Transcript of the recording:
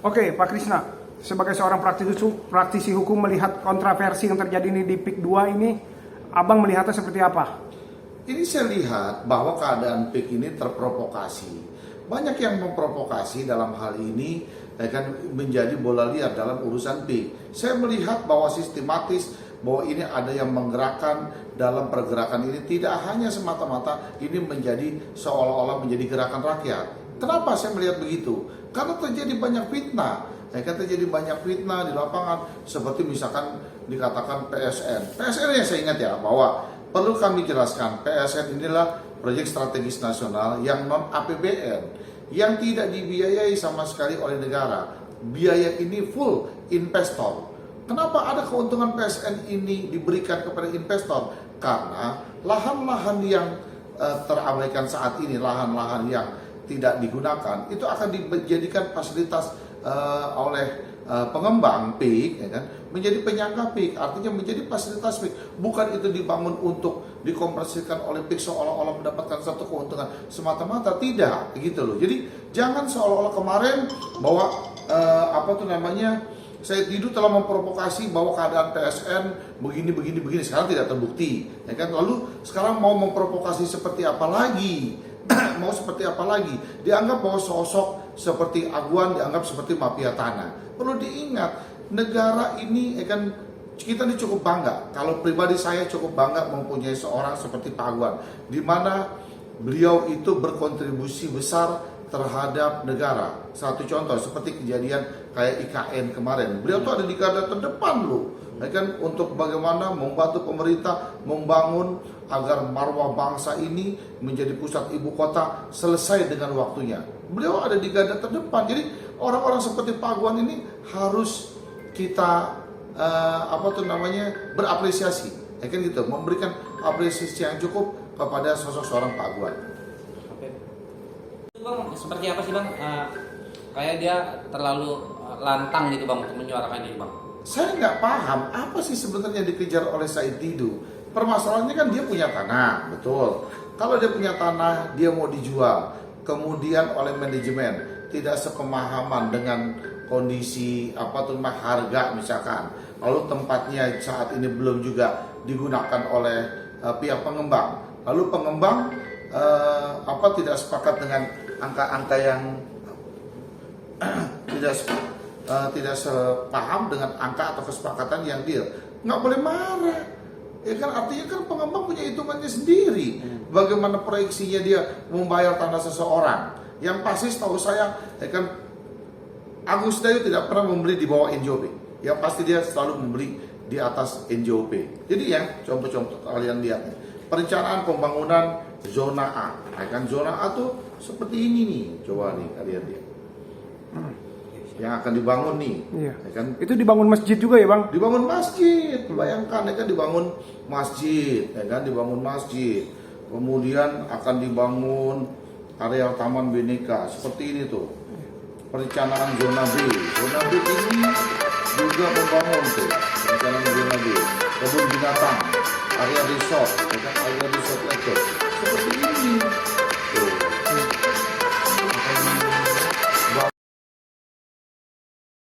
Oke, Pak Krisna, sebagai seorang praktisi hukum melihat kontroversi yang terjadi ini di PIK 2 ini, Abang melihatnya seperti apa? Ini saya lihat bahwa keadaan PIK ini terprovokasi. Banyak yang memprovokasi dalam hal ini akan menjadi bola liar dalam urusan PIK. Saya melihat bahwa sistematis, bahwa ini ada yang menggerakkan dalam pergerakan ini, tidak hanya semata-mata ini menjadi seolah-olah menjadi gerakan rakyat. Kenapa saya melihat begitu? Karena terjadi banyak fitnah. Terjadi banyak fitnah di lapangan, seperti misalkan dikatakan PSN. PSN yang saya ingat ya, bahwa perlu kami jelaskan, PSN inilah proyek strategis nasional yang non APBN, yang tidak dibiayai sama sekali oleh negara. Biaya ini full investor. Kenapa ada keuntungan PSN ini diberikan kepada investor? Karena lahan-lahan yang terabaikan saat ini, lahan-lahan yang tidak digunakan, itu akan dijadikan fasilitas oleh pengembang PIK, ya kan, menjadi penyangga PIK, artinya menjadi fasilitas PIK. Bukan itu dibangun untuk dikompresikan oleh PIK seolah-olah mendapatkan satu keuntungan semata-mata, tidak, gitu loh. Jadi jangan seolah-olah kemarin bahwa saya tidur telah memprovokasi bahwa keadaan PSN begini, sekarang tidak terbukti, ya kan. Lalu sekarang mau memprovokasi seperti apa lagi? Mau seperti apa lagi? Dianggap bahwa sosok seperti Aguan dianggap seperti mafia tanah. Perlu diingat, negara ini kan kita ini cukup bangga. Kalau pribadi saya cukup bangga mempunyai seorang seperti Pak Aguan, di mana beliau itu berkontribusi besar terhadap negara. Satu contoh seperti kejadian kayak IKN kemarin, beliau tuh ada di garda terdepan loh, ya kan, untuk bagaimana membantu pemerintah membangun agar marwah bangsa ini menjadi pusat ibu kota selesai dengan waktunya. Beliau ada di garda terdepan. Jadi orang-orang seperti Pak Aguan ini harus kita berapresiasi, ya kan gitu, memberikan apresiasi yang cukup kepada sosok seorang Pak Aguan. Bang, seperti apa sih Bang? Kayak dia terlalu lantang gitu Bang untuk menyuarakan ini Bang. Saya nggak paham apa sih sebenarnya dikejar oleh Said Didu. Permasalahannya kan dia punya tanah, betul. Kalau dia punya tanah, dia mau dijual. Kemudian oleh manajemen tidak sepemahaman dengan kondisi harga misalkan. Lalu tempatnya saat ini belum juga digunakan oleh pihak pengembang. Lalu pengembang tidak sepakat dengan angka-angka yang tidak sepaham dengan angka atau kesepakatan yang deal. Nggak boleh marah. Ya kan, artinya kan pengembang punya hitungannya sendiri. Bagaimana proyeksinya dia membayar tanah seseorang. Yang pasti setahu saya, ya kan, Agus Dayu tidak pernah membeli di bawah NJOP. Yang pasti dia selalu membeli di atas NJOP. Jadi ya, contoh-contoh kalian lihat nih. Perencanaan pembangunan zona A. Ya kan, zona A tuh seperti ini nih. Coba nih kalian lihat. Yang akan dibangun nih, Iya. ya kan? Itu dibangun masjid juga ya Bang? Dibangun masjid, bayangkan, ya kan, dibangun masjid, ya kan, dibangun masjid. Kemudian akan dibangun area taman bineka seperti ini tuh. Perencanaan zona B, zona B ini juga membangun tuh, perencanaan zona B. Kebun binatang, area resort, ya kan, area resort itu seperti ini.